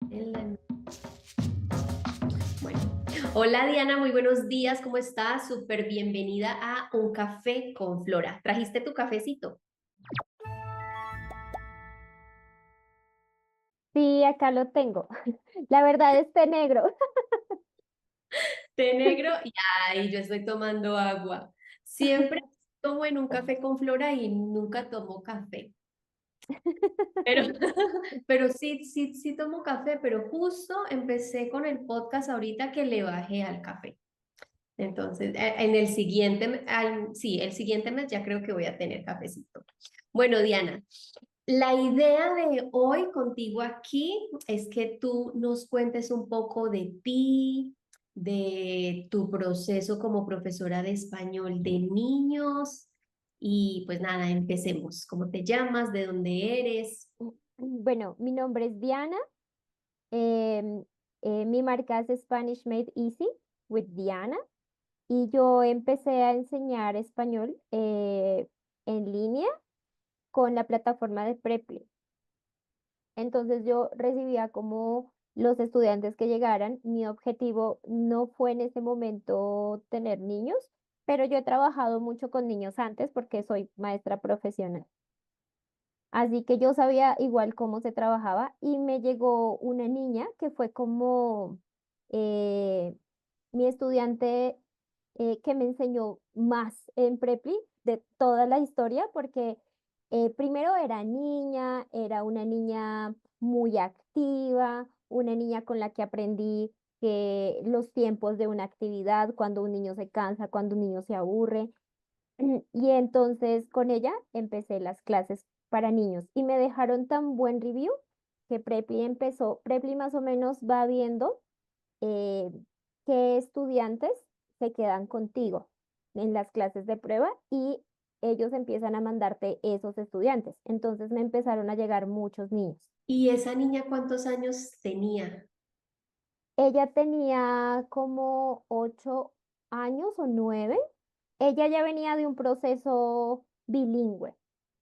En la- Bueno, hola Diana, muy buenos días, ¿cómo estás? Súper bienvenida a Un Café con Flora. ¿Trajiste tu cafecito? Sí, acá lo tengo. La verdad es té negro. Té negro y ay, yo estoy tomando agua. Siempre tomo en Un Café con Flora y nunca tomo café. Pero, pero sí tomo café, pero justo empecé con el podcast ahorita que le bajé al café. Entonces, en el siguiente, sí, el siguiente mes ya creo que voy a tener cafecito. Bueno, Diana, la idea de hoy contigo aquí es que tú nos cuentes un poco de ti, de tu proceso como profesora de español de niños y pues nada, empecemos. ¿Cómo te llamas? ¿De dónde eres? Bueno, mi nombre es Diana. em, Mi marca es Spanish Made Easy with Diana. Y yo empecé a enseñar español en línea con la plataforma de Preply. Entonces yo recibía como los estudiantes que llegaran. Mi objetivo no fue en ese momento tener niños, pero yo he trabajado mucho con niños antes porque soy maestra profesional. Así que yo sabía igual cómo se trabajaba y me llegó una niña que fue como eh, mi estudiante que me enseñó más en Preply de toda la historia porque primero era una niña muy activa, una niña con la que aprendí que los tiempos de una actividad, cuando un niño se cansa, cuando un niño se aburre. Y entonces con ella empecé las clases para niños y me dejaron tan buen review que Preply más o menos va viendo eh, qué estudiantes se quedan contigo en las clases de prueba y ellos empiezan a mandarte esos estudiantes. Entonces me empezaron a llegar muchos niños. ¿Y esa niña cuántos años tenía? Ella tenía como 8 años o 9. Ella ya venía de un proceso bilingüe,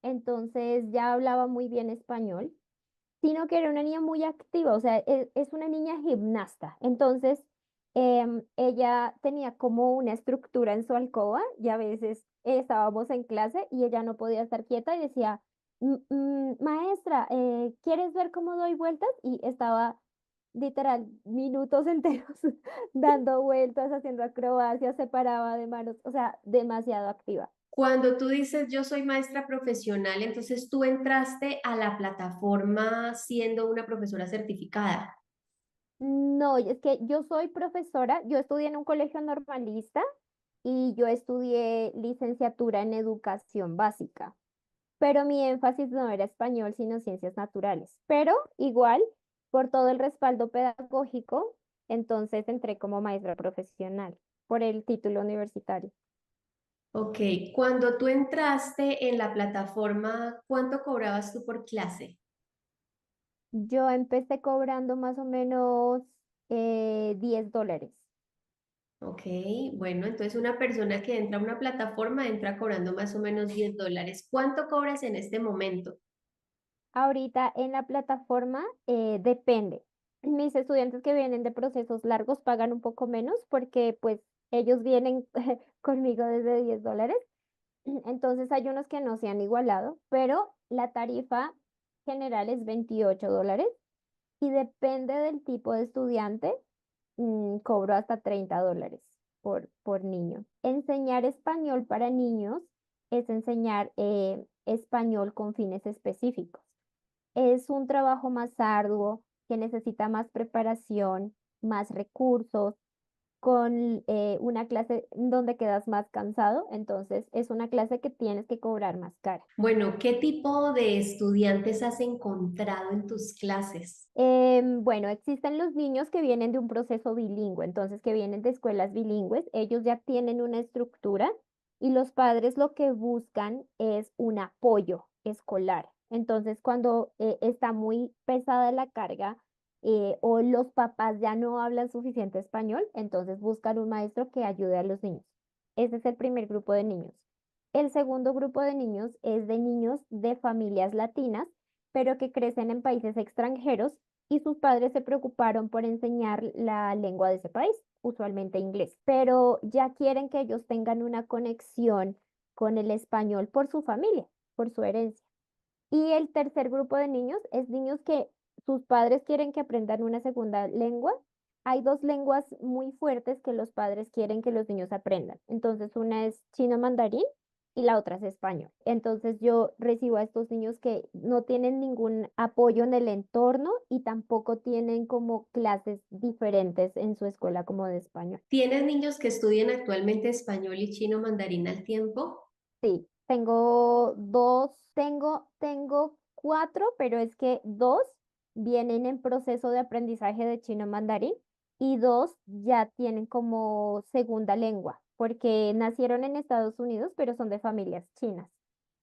entonces ya hablaba muy bien español, sino que era una niña muy activa, o sea, es una niña gimnasta. Entonces, ella tenía como una estructura en su alcoba y a veces estábamos en clase y ella no podía estar quieta y decía, Maestra, ¿quieres ver cómo doy vueltas? Y estaba literal minutos enteros dando vueltas, haciendo acrobacias, se paraba de manos, o sea, demasiado activa. Cuando tú dices yo soy maestra profesional, entonces tú entraste a la plataforma siendo una profesora certificada. No, es que yo soy profesora, yo estudié en un colegio normalista y yo estudié licenciatura en educación básica, pero mi énfasis no era español, sino ciencias naturales. Pero igual, por todo el respaldo pedagógico, entonces entré como maestra profesional por el título universitario. Ok, cuando tú entraste en la plataforma, ¿cuánto cobrabas tú por clase? Yo empecé cobrando más o menos $10. Ok, bueno, entonces una persona que entra a una plataforma entra cobrando más o menos $10. ¿Cuánto cobras en este momento? Ahorita en la plataforma depende. Mis estudiantes que vienen de procesos largos pagan un poco menos porque pues ellos vienen conmigo desde $10. Entonces hay unos que no se han igualado, pero la tarifa general es $28 y depende del tipo de estudiante, cobro hasta $30 por niño. Enseñar español para niños es enseñar español con fines específicos. Es un trabajo más arduo que necesita más preparación, más recursos, con una clase donde quedas más cansado, entonces es una clase que tienes que cobrar más cara. Bueno, ¿qué tipo de estudiantes has encontrado en tus clases? Bueno, existen los niños que vienen de un proceso bilingüe, entonces que vienen de escuelas bilingües, ellos ya tienen una estructura y los padres lo que buscan es un apoyo escolar. Entonces, cuando está muy pesada la carga o los papás ya no hablan suficiente español, entonces buscan un maestro que ayude a los niños. Ese es el primer grupo de niños. El segundo grupo de niños es de niños de familias latinas pero que crecen en países extranjeros y sus padres se preocuparon por enseñar la lengua de ese país, usualmente inglés, pero ya quieren que ellos tengan una conexión con el español por su familia, por su herencia. Y el tercer grupo de niños es niños que sus padres quieren que aprendan una segunda lengua. Hay dos lenguas muy fuertes que los padres quieren que los niños aprendan. Entonces, una es chino mandarín y la otra es español. Entonces, yo recibo a estos niños que no tienen ningún apoyo en el entorno y tampoco tienen como clases diferentes en su escuela como de español. ¿Tienes niños que estudian actualmente español y chino mandarín al tiempo? Sí, tengo dos, tengo cuatro, pero es que dos vienen en proceso de aprendizaje de chino mandarín y dos ya tienen como segunda lengua, porque nacieron en Estados Unidos, pero son de familias chinas.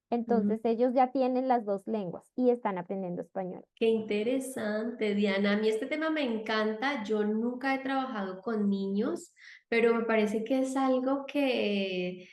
Mm, Entonces ellos ya tienen las dos lenguas y están aprendiendo español. qué interesante, Diana. A mí este tema me encanta. Yo nunca he trabajado con niños, pero me parece que es algo que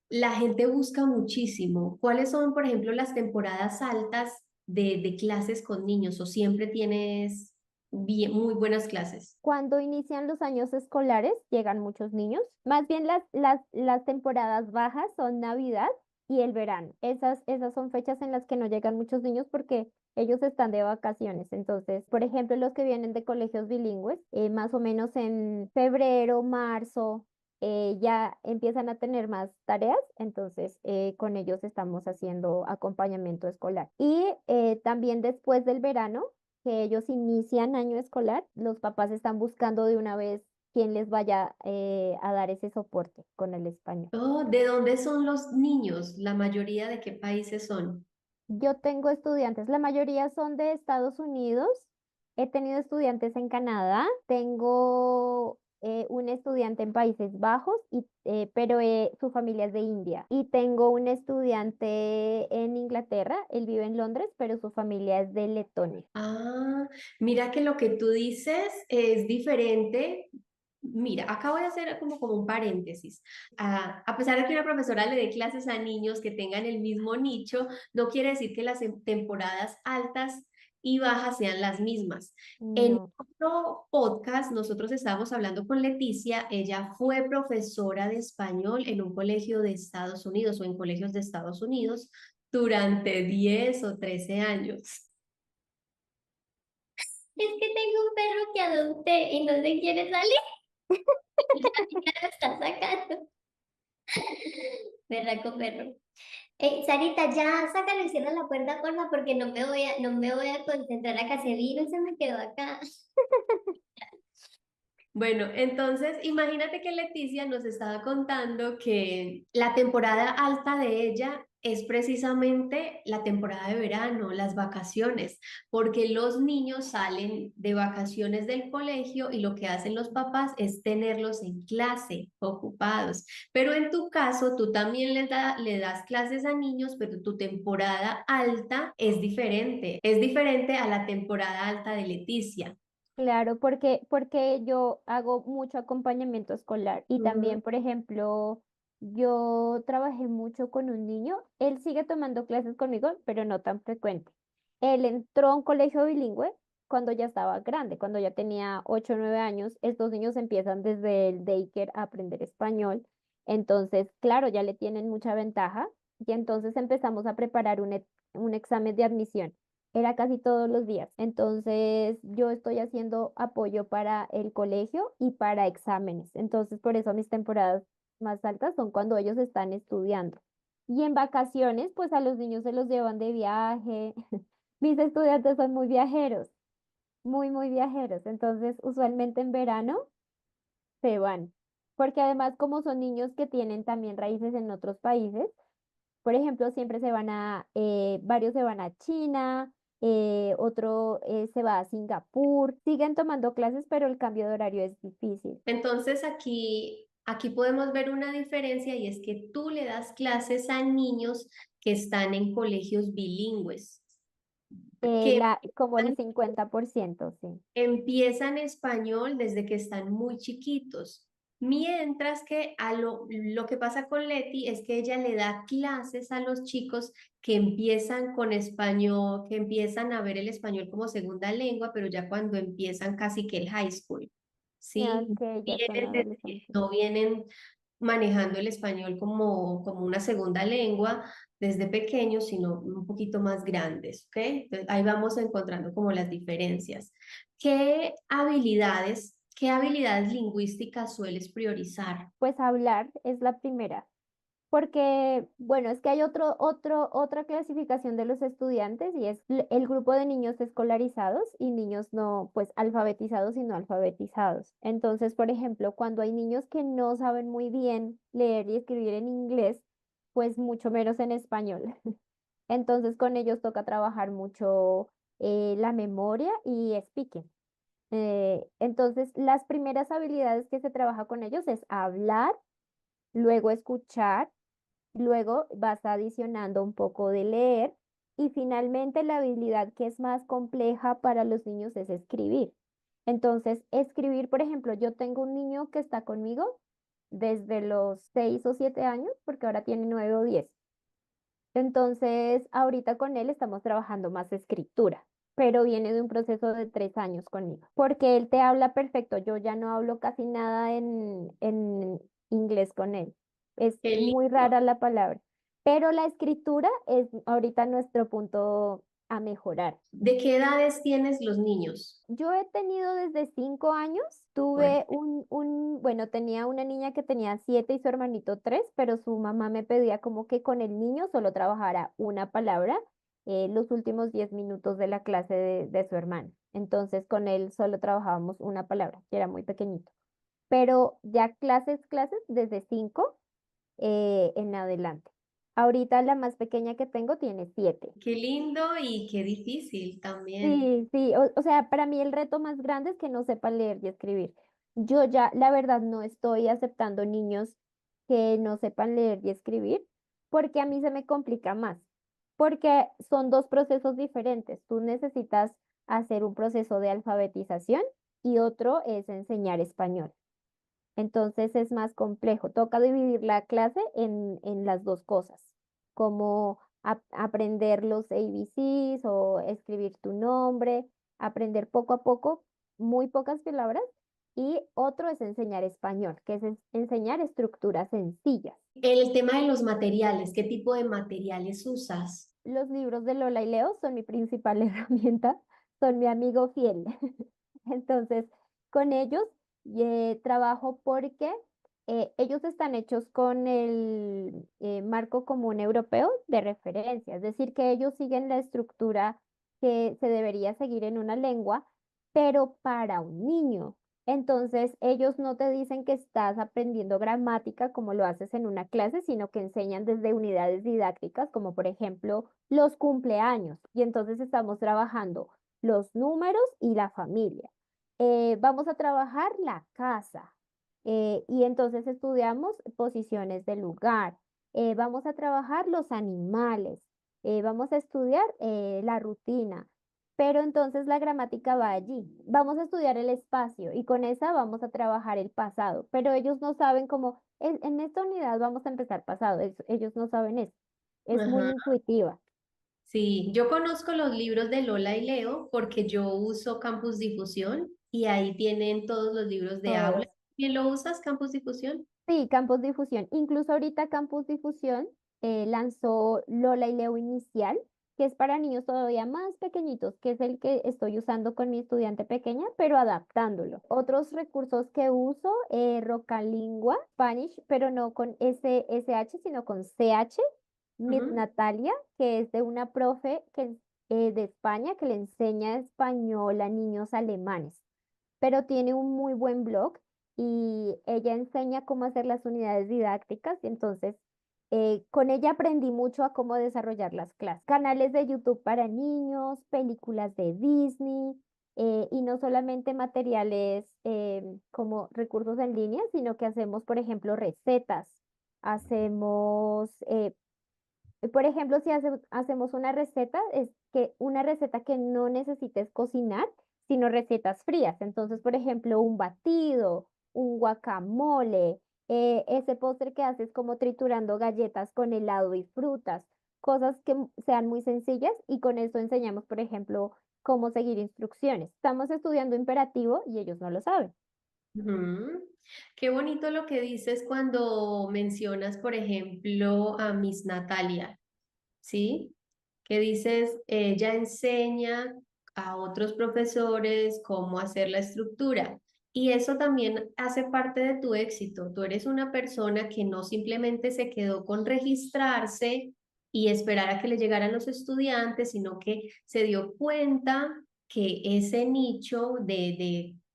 la gente busca muchísimo. ¿Cuáles son, por ejemplo, las temporadas altas de clases con niños? ¿O siempre tienes muy buenas clases? Cuando inician los años escolares, llegan muchos niños. Más bien las temporadas bajas son Navidad y el verano. Esas son fechas en las que no llegan muchos niños porque ellos están de vacaciones. Entonces, por ejemplo, los que vienen de colegios bilingües, más o menos en febrero, marzo, ya empiezan a tener más tareas. Entonces, con ellos estamos haciendo acompañamiento escolar. Y también después del verano que ellos inician año escolar, los papás están buscando de una vez quién les vaya a dar ese soporte con el español. Oh, ¿de dónde son los niños? ¿La mayoría de qué países son? Yo tengo estudiantes, la mayoría son de Estados Unidos. He tenido estudiantes en Canadá, tengo un estudiante en Países Bajos, pero su familia es de India. Y tengo un estudiante en Inglaterra, él vive en Londres, pero su familia es de Letonia. Ah, mira que lo que tú dices es diferente. Mira, acá voy a hacer como un paréntesis. A pesar de que una profesora le dé clases a niños que tengan el mismo nicho, no quiere decir que las temporadas altas y bajas sean las mismas. En No. otro podcast, nosotros estábamos hablando con Leticia. Ella fue profesora de español en un colegio de Estados Unidos o en colegios de Estados Unidos durante 10 o 13 años. Es que tengo un perro que adopté y no se quiere salir. Ya lo está sacando. Berraco perro. Sarita, ya sácalo y cierra la puerta, porfa, porque no me voy a concentrar acá. Ese virus se me quedó acá. Bueno, entonces imagínate que Leticia nos estaba contando que la temporada alta de ella es precisamente la temporada de verano, las vacaciones, porque los niños salen de vacaciones del colegio y lo que hacen los papás es tenerlos en clase, ocupados. Pero en tu caso, tú también le das clases a niños, pero tu temporada alta es diferente a la temporada alta de Leticia. Claro, porque yo hago mucho acompañamiento escolar y Ujú. también, por ejemplo, yo trabajé mucho con un niño, él sigue tomando clases conmigo, pero no tan frecuente. Él entró a un colegio bilingüe cuando ya estaba grande, cuando ya tenía 8 o 9 años. Estos niños empiezan desde el daycare a aprender español, entonces, claro, ya le tienen mucha ventaja y entonces empezamos a preparar un examen de admisión. Era casi todos los días. Entonces, yo estoy haciendo apoyo para el colegio y para exámenes. Entonces, por eso mis temporadas más altas son cuando ellos están estudiando. Y en vacaciones, pues a los niños se los llevan de viaje. Mis estudiantes son muy viajeros, muy viajeros. Entonces, usualmente en verano se van. Porque además, como son niños que tienen también raíces en otros países, por ejemplo, siempre varios se van a China, otro se va a Singapur, siguen tomando clases, pero el cambio de horario es difícil. Entonces aquí podemos ver una diferencia y es que tú le das clases a niños que están en colegios bilingües, que Como el 50%, sí. empiezan español desde que están muy chiquitos. Mientras que lo que pasa con Leti es que ella le da clases a los chicos que empiezan con español, que empiezan a ver el español como segunda lengua, pero ya cuando empiezan casi que el high school, Ah, ¿sí? ok, ya son Vienen adolescentes. no vienen manejando el español como una segunda lengua desde pequeños, sino un poquito más grandes, ¿ok? Entonces, ahí vamos encontrando como las diferencias. Qué habilidades lingüísticas sueles priorizar? Pues hablar es la primera. Porque, bueno, es que hay otra clasificación de los estudiantes y es el grupo de niños escolarizados y niños no, pues alfabetizados y no alfabetizados. Entonces, por ejemplo, cuando hay niños que no saben muy bien leer y escribir en inglés, pues mucho menos en español. Entonces, con ellos toca trabajar mucho la memoria y speaking. Entonces, las primeras habilidades que se trabaja con ellos es hablar, luego escuchar. Luego vas adicionando un poco de leer y finalmente la habilidad que es más compleja para los niños es escribir. Entonces, escribir, por ejemplo, yo tengo un niño que está conmigo desde los 6 o 7 años, porque ahora tiene 9 o 10. Entonces, ahorita con él estamos trabajando más escritura, pero viene de un proceso de 3 años conmigo, porque él te habla perfecto. Yo ya no hablo casi nada en inglés con él. Es Qué muy lindo. rara la palabra, pero la escritura es ahorita nuestro punto a mejorar. ¿De qué edades tienes los niños? Yo he tenido desde 5 años, tuve bueno, tenía una niña que tenía 7 y su hermanito 3, pero su mamá me pedía como que con el niño solo trabajara una palabra los últimos 10 minutos de la clase de su hermano. Entonces con él solo trabajábamos una palabra, que era muy pequeñito. Pero ya clases desde 5 en adelante. Ahorita la más pequeña que tengo tiene 7. Qué lindo y qué difícil también. Sí, sí, o sea, para mí el reto más grande es que no sepan leer y escribir. Yo ya, la verdad, no estoy aceptando niños que no sepan leer y escribir, porque a mí se me complica más, porque son dos procesos diferentes. Tú necesitas hacer un proceso de alfabetización y otro es enseñar español. Entonces es más complejo. Toca dividir la clase en las dos cosas, como aprender los ABCs o escribir tu nombre, aprender poco a poco, muy pocas palabras, y otro es enseñar español, que es enseñar estructuras sencillas. El tema de los materiales, ¿qué tipo de materiales usas? Los libros de Lola y Leo son mi principal herramienta, son mi amigo fiel. Entonces, con ellos trabajo porque ellos están hechos con el marco común europeo de referencia, es decir, que ellos siguen la estructura que se debería seguir en una lengua, pero para un niño. Entonces, ellos no te dicen que estás aprendiendo gramática como lo haces en una clase, sino que enseñan desde unidades didácticas, como por ejemplo los cumpleaños. Y entonces estamos trabajando los números y la familia. Vamos a trabajar la casa. Y entonces estudiamos posiciones del lugar. Vamos a trabajar los animales. Vamos a estudiar la rutina. Pero entonces la gramática va allí. Vamos a estudiar el espacio y con esa vamos a trabajar el pasado. Pero ellos no saben cómo, en esta unidad vamos a empezar pasado. Ellos no saben eso. Es muy Ajá. intuitiva. Sí, yo conozco los libros de Lola y Leo porque yo uso Campus Difusión y ahí tienen todos los libros de aula. Todos. ¿Quién lo usas, Campus Difusión? Sí, Campus Difusión. Incluso ahorita Campus Difusión lanzó Lola y Leo Inicial, que es para niños todavía más pequeñitos, que es el que estoy usando con mi estudiante pequeña, pero adaptándolo. Otros recursos que uso, Rocalingua, Spanish, pero no con SH, sino con CH, Miss Ujú. Natalia, que es de una profe de España que le enseña español a niños alemanes, pero tiene un muy buen blog y ella enseña cómo hacer las unidades didácticas y entonces con ella aprendí mucho a cómo desarrollar las clases. Canales de YouTube para niños, películas de Disney y no solamente materiales como recursos en línea, sino que hacemos, por ejemplo, recetas. Hacemos, por ejemplo, si hacemos una receta, es que una receta que no necesites cocinar, sino recetas frías. Entonces, por ejemplo, un batido un guacamole, ese postre que haces como triturando galletas con helado y frutas, cosas que sean muy sencillas y con eso enseñamos, por ejemplo, cómo seguir instrucciones. Estamos estudiando imperativo y ellos no lo saben. Ujú. Qué bonito lo que dices cuando mencionas, por ejemplo, a Miss Natalia, ¿sí? Que dices, ella enseña a otros profesores cómo hacer la estructura. Y eso también hace parte de tu éxito. Tú eres una persona que no simplemente se quedó con registrarse y esperar a que le llegaran los estudiantes, sino que se dio cuenta que ese nicho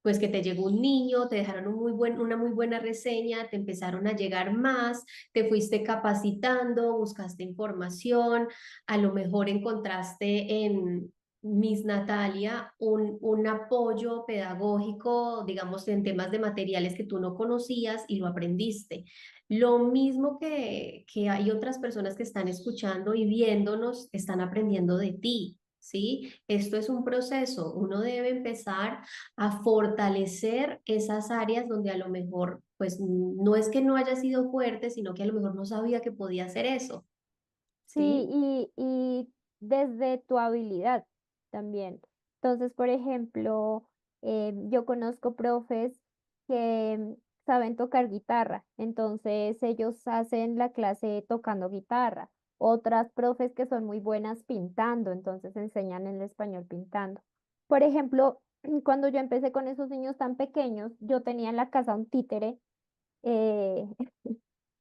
pues que te llegó un niño, te dejaron una muy buena reseña, te empezaron a llegar más, te fuiste capacitando, buscaste información, a lo mejor encontraste en Miss Natalia un apoyo pedagógico, digamos, en temas de materiales que tú no conocías y lo aprendiste. Lo mismo que hay otras personas que están escuchando y viéndonos, están aprendiendo de ti. ¿Sí? Esto es un proceso. Uno debe empezar a fortalecer esas áreas donde a lo mejor, pues no es que no haya sido fuerte, sino que a lo mejor no sabía que podía hacer eso. Sí, ¿Sí? y desde tu habilidad también. Entonces, por ejemplo, yo conozco profes que saben tocar guitarra, entonces ellos hacen la clase tocando guitarra. Otras profes que son muy buenas pintando, entonces enseñan en español pintando. Por ejemplo, cuando yo empecé con esos niños tan pequeños, yo tenía en la casa un títere eh,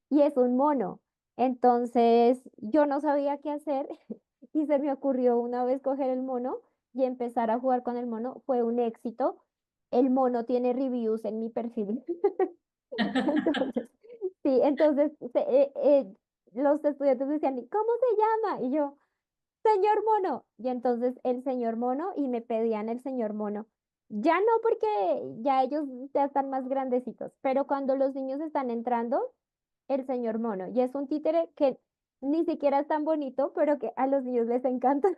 y es un mono. Entonces yo no sabía qué hacer y se me ocurrió una vez coger el mono y empezar a jugar con el mono. Fue un éxito. El mono tiene reviews en mi perfil. Entonces, sí, entonces los estudiantes decían, "¿Y cómo se llama?" Y yo, señor mono. Y entonces el señor mono y me pedían el señor mono. Ya no porque ya ellos ya están más grandecitos, pero cuando los niños están entrando, el señor mono. Y es un títere que ni siquiera es tan bonito, pero que a los niños les encanta.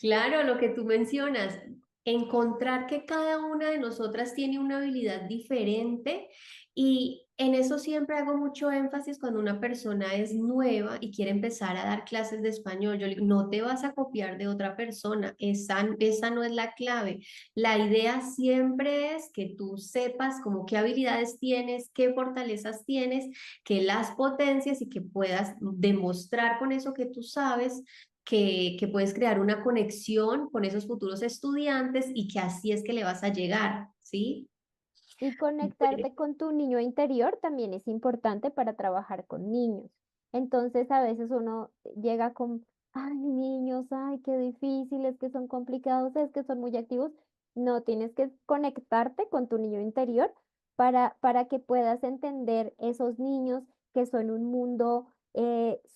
Claro, lo que tú mencionas, encontrar que cada una de nosotras tiene una habilidad diferente y en eso siempre hago mucho énfasis cuando una persona es nueva y quiere empezar a dar clases de español. Yo le digo, no te vas a copiar de otra persona, esa no es la clave. La idea siempre es que tú sepas como qué habilidades tienes, qué fortalezas tienes, que las potencias y que puedas demostrar con eso que tú sabes que puedes crear una conexión con esos futuros estudiantes y que así es que le vas a llegar, ¿sí? Y Bueno. conectarte con tu niño interior también es importante para trabajar con niños. Entonces a veces uno llega con, ay, niños, ay, qué difíciles, que son complicados, es que son muy activos. No, tienes que conectarte con tu niño interior para que puedas entender esos niños que son un mundo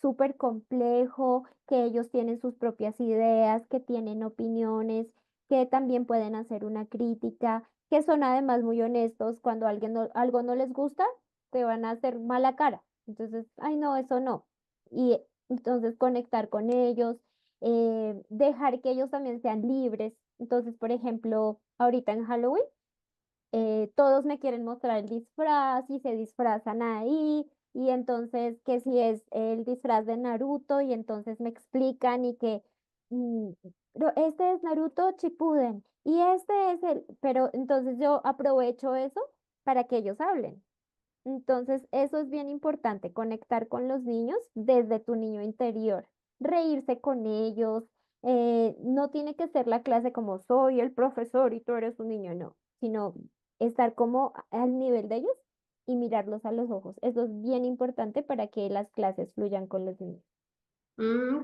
súper complejo, que ellos tienen sus propias ideas, que tienen opiniones, que también pueden hacer una crítica, que son además muy honestos. Cuando algo no les gusta, te van a hacer mala cara. Entonces, ay, no, eso no. Y entonces conectar con ellos, dejar que ellos también sean libres. Entonces, por ejemplo, ahorita en Halloween, todos me quieren mostrar el disfraz y se disfrazan ahí. Y entonces que si es el disfraz de Naruto y entonces me explican y que mm, pero este es Naruto Shippuden y este es el, pero entonces yo aprovecho eso para que ellos hablen. Entonces eso es bien importante, conectar con los niños desde tu niño interior, reírse con ellos. No tiene que ser la clase como soy el profesor y tú eres un niño, no, sino estar como al nivel de ellos y mirarlos a los ojos. Eso es bien importante para que las clases fluyan con los niños.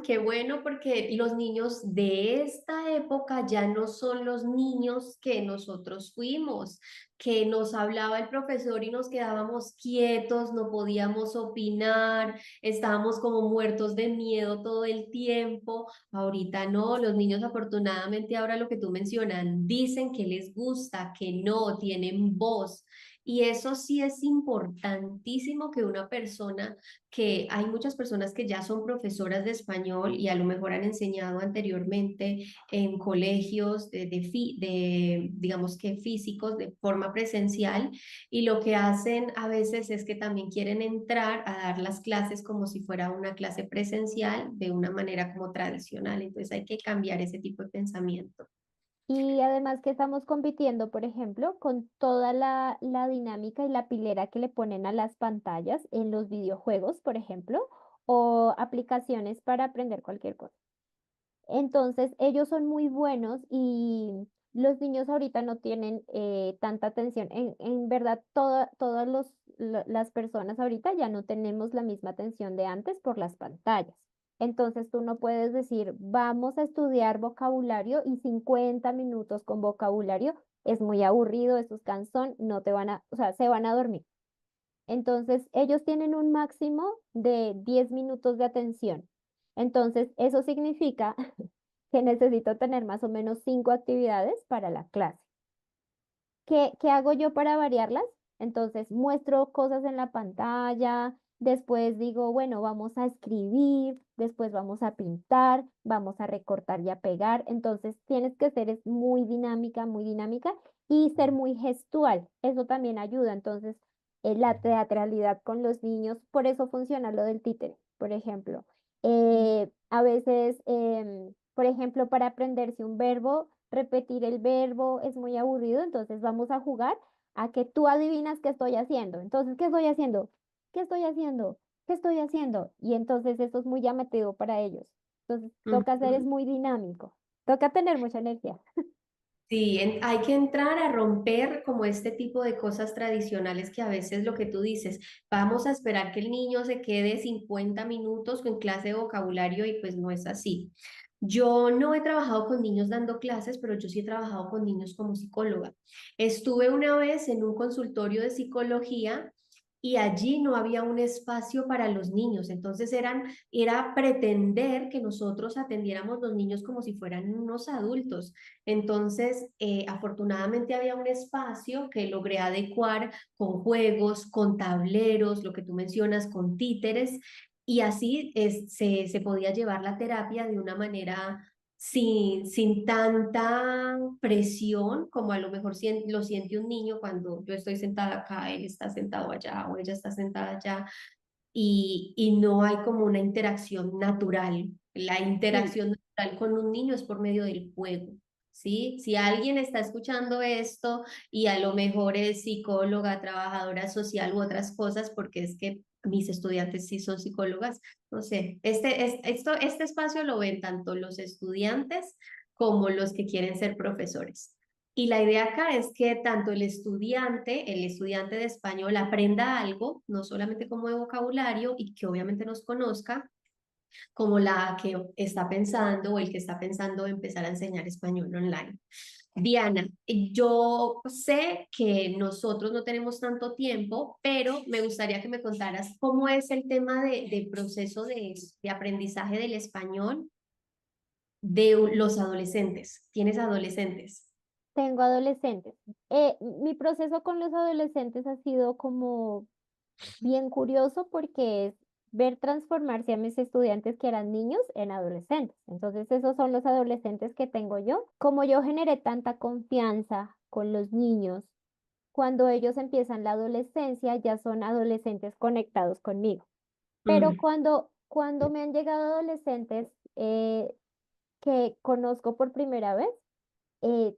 Qué bueno porque los niños de esta época ya no son los niños que nosotros fuimos, que nos hablaba el profesor y nos quedábamos quietos, no podíamos opinar, estábamos como muertos de miedo todo el tiempo. Ahorita no, los niños afortunadamente ahora lo que tú mencionas, dicen que les gusta, que no, tienen voz. Y eso sí es importantísimo que una persona, que hay muchas personas que ya son profesoras de español y a lo mejor han enseñado anteriormente en colegios digamos que físicos, de forma presencial, y lo que hacen a veces es que también quieren entrar a dar las clases como si fuera una clase presencial de una manera como tradicional. Entonces hay que cambiar ese tipo de pensamiento. Y además que estamos compitiendo, por ejemplo, con toda la dinámica y la pilera que le ponen a las pantallas en los videojuegos, por ejemplo, o aplicaciones para aprender cualquier cosa. Entonces, ellos son muy buenos y los niños ahorita no tienen tanta atención. En verdad, todas las personas ahorita ya no tenemos la misma atención de antes por las pantallas. Entonces, tú no puedes decir, vamos a estudiar vocabulario y 50 minutos con vocabulario es muy aburrido, eso es cansón, no te van a, o sea, se van a dormir. Entonces, ellos tienen un máximo de 10 minutos de atención. Entonces, eso significa que necesito tener más o menos 5 actividades para la clase. ¿Qué hago yo para variarlas? Entonces, muestro cosas en la pantalla, después digo, bueno, vamos a escribir, después vamos a pintar, vamos a recortar y a pegar. Entonces, tienes que ser es muy dinámica y ser muy gestual. Eso también ayuda. Entonces, la teatralidad con los niños, por eso funciona lo del títere, por ejemplo. A veces, por ejemplo, para aprenderse un verbo, repetir el verbo es muy aburrido, entonces vamos a jugar a que tú adivinas qué estoy haciendo. Entonces, ¿qué estoy haciendo? ¿Qué estoy haciendo? ¿Qué estoy haciendo? Y entonces eso es muy llamativo para ellos. Entonces, toca hacer es Ujú. muy dinámico. Toca tener mucha energía. Sí, hay que entrar a romper como este tipo de cosas tradicionales que a veces lo que tú dices, vamos a esperar que el niño se quede 50 minutos con clase de vocabulario y pues no es así. Yo no he trabajado con niños dando clases, pero yo sí he trabajado con niños como psicóloga. Estuve una vez en un consultorio de psicología y allí no había un espacio para los niños, entonces era pretender que nosotros atendiéramos los niños como si fueran unos adultos. Entonces, afortunadamente había un espacio que logré adecuar con juegos, con tableros, lo que tú mencionas, con títeres, y así se podía llevar la terapia de una manera sin tanta presión como a lo mejor lo siente un niño cuando yo estoy sentada acá, él está sentado allá o ella está sentada allá y no hay como una interacción natural. La Sí. interacción natural con un niño es por medio del juego, ¿sí? Si alguien está escuchando esto y a lo mejor es psicóloga, trabajadora social u otras cosas, porque es que mis estudiantes sí son psicólogas, no sé, este espacio lo ven tanto los estudiantes como los que quieren ser profesores. Y la idea acá es que tanto el estudiante de español aprenda algo, no solamente como de vocabulario y que obviamente nos conozca, como la que está pensando o el que está pensando empezar a enseñar español online. Diana, yo sé que nosotros no tenemos tanto tiempo, pero me gustaría que me contaras cómo es el tema del proceso de aprendizaje del español de los adolescentes. ¿Tienes adolescentes? Tengo adolescentes. Mi proceso con los adolescentes ha sido como bien curioso porque es ver transformarse a mis estudiantes que eran niños en adolescentes. Entonces, esos son los adolescentes que tengo yo. Como yo generé tanta confianza con los niños, cuando ellos empiezan la adolescencia, ya son adolescentes conectados conmigo. Pero Mm. cuando me han llegado adolescentes que conozco por primera vez, eh,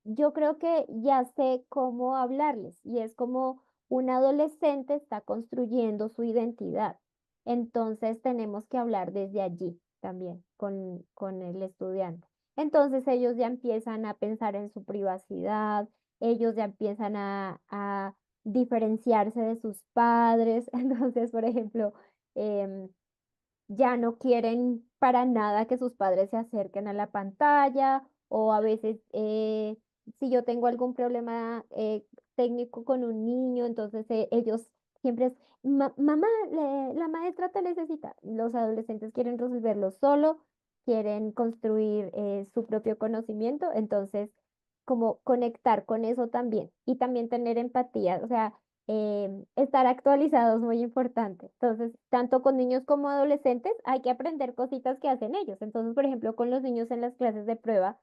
yo creo que ya sé cómo hablarles y es como un adolescente está construyendo su identidad. Entonces tenemos que hablar desde allí también con el estudiante. Entonces ellos ya empiezan a pensar en su privacidad, ellos ya empiezan a diferenciarse de sus padres. Entonces, por ejemplo, em, ya no quieren para nada que sus padres se acerquen a la pantalla o a veces si yo tengo algún problema técnico con un niño, entonces ellos siempre es, mamá, la maestra te necesita". Los adolescentes quieren resolverlo solo, quieren construir su propio conocimiento, entonces como conectar con eso también y también tener empatía, o sea, estar actualizado es muy importante. Entonces, tanto con niños como adolescentes hay que aprender cositas que hacen ellos. Entonces, por ejemplo, con los niños en las clases de prueba,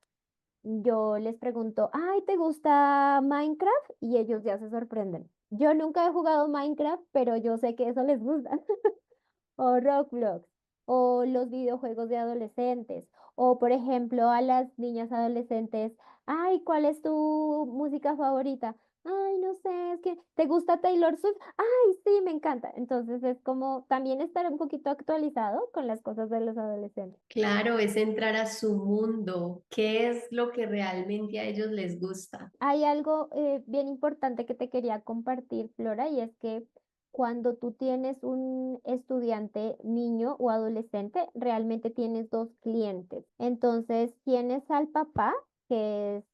yo les pregunto, ay, ¿te gusta Minecraft? Y ellos ya se sorprenden. Yo nunca he jugado Minecraft, pero yo sé que eso les gusta. O Roblox, o los videojuegos de adolescentes, o por ejemplo a las niñas adolescentes, ay, ¿cuál es tu música favorita? Ay, no sé, es que ¿te gusta Taylor Swift? Ay, sí, me encanta. Entonces es como también estar un poquito actualizado con las cosas de los adolescentes. Claro, es entrar a su mundo, qué es lo que realmente a ellos les gusta. Hay algo bien importante que te quería compartir, Flora, y es que cuando tú tienes un estudiante niño o adolescente, realmente tienes dos clientes. Entonces, tienes al papá, que es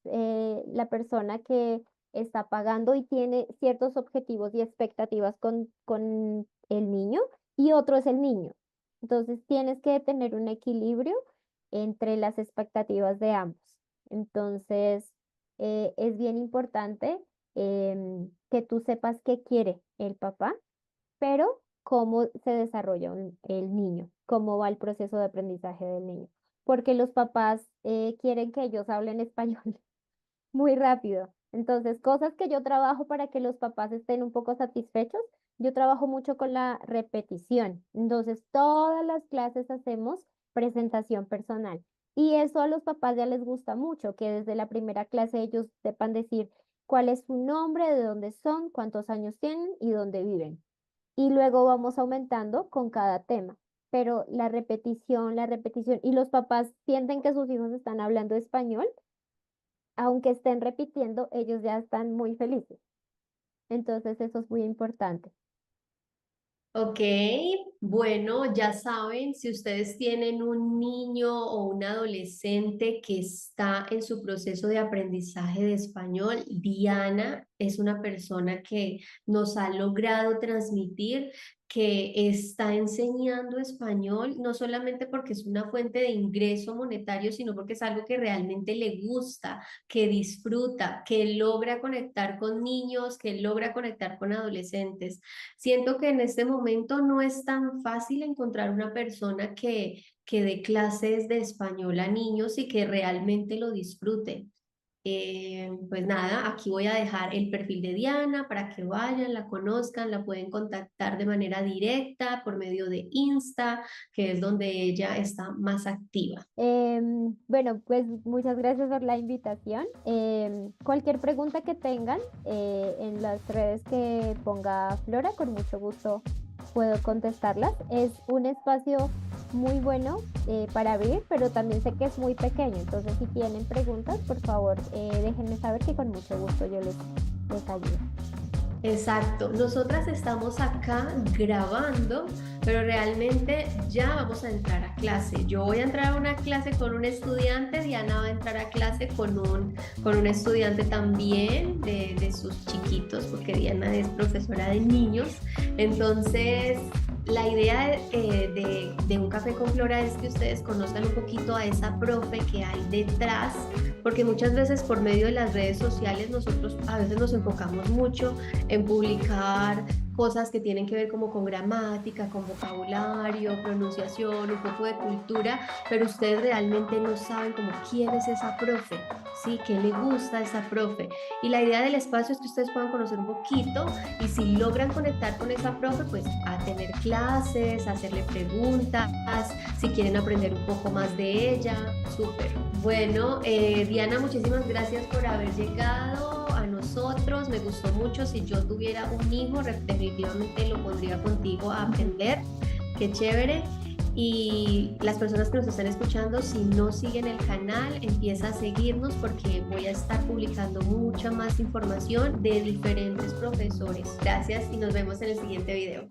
la persona que está pagando y tiene ciertos objetivos y expectativas con el niño, y otro es el niño. Entonces, tienes que tener un equilibrio entre las expectativas de ambos. Entonces, es bien importante que tú sepas qué quiere el papá, pero cómo se desarrolla el niño, cómo va el proceso de aprendizaje del niño. Porque los papás quieren que ellos hablen español muy rápido. Entonces, cosas que yo trabajo para que los papás estén un poco satisfechos, yo trabajo mucho con la repetición. Entonces, todas las clases hacemos presentación personal. Y eso a los papás ya les gusta mucho, que desde la primera clase ellos sepan decir cuál es su nombre, de dónde son, cuántos años tienen y dónde viven. Y luego vamos aumentando con cada tema. Pero la repetición, y los papás sienten que sus hijos están hablando español aunque estén repitiendo, ellos ya están muy felices. Entonces, eso es muy importante. Ok, bueno, ya saben, si ustedes tienen un niño o un adolescente que está en su proceso de aprendizaje de español, Diana es una persona que nos ha logrado transmitir que está enseñando español, no solamente porque es una fuente de ingreso monetario, sino porque es algo que realmente le gusta, que disfruta, que logra conectar con niños, que logra conectar con adolescentes. Siento que en este momento no es tan fácil encontrar una persona que dé clases de español a niños y que realmente lo disfrute. Pues nada, aquí voy a dejar el perfil de Diana para que vayan, la conozcan, la pueden contactar de manera directa por medio de Insta, que es donde ella está más activa. Bueno, pues muchas gracias por la invitación. Cualquier pregunta que tengan en las redes que ponga Flora, con mucho gusto puedo contestarlas. Es un espacio muy bueno para abrir, pero también sé que es muy pequeño. Entonces, si tienen preguntas, por favor, déjenme saber que con mucho gusto yo les ayudo. Exacto, nosotras estamos acá grabando, pero realmente ya vamos a entrar a clase. Yo voy a entrar a una clase con un estudiante, Diana va a entrar a clase con un estudiante también de sus chiquitos, porque Diana es profesora de niños. Entonces, la idea de un café con Flora es que ustedes conozcan un poquito a esa profe que hay detrás, porque muchas veces por medio de las redes sociales nosotros a veces nos enfocamos mucho en publicar cosas que tienen que ver como con gramática, con vocabulario, pronunciación, un poco de cultura, pero ustedes realmente no saben como quién es esa profe, ¿sí? ¿Qué le gusta a esa profe? Y la idea del espacio es que ustedes puedan conocer un poquito y si logran conectar con esa profe, pues a tener clases, a hacerle preguntas, si quieren aprender un poco más de ella, súper. Bueno, Diana, muchísimas gracias por haber llegado a nosotros, me gustó mucho. Si yo tuviera un hijo, definitivamente lo pondría contigo a aprender, qué chévere. Y las personas que nos están escuchando, si no siguen el canal, empieza a seguirnos porque voy a estar publicando mucha más información de diferentes profesores. Gracias y nos vemos en el siguiente video.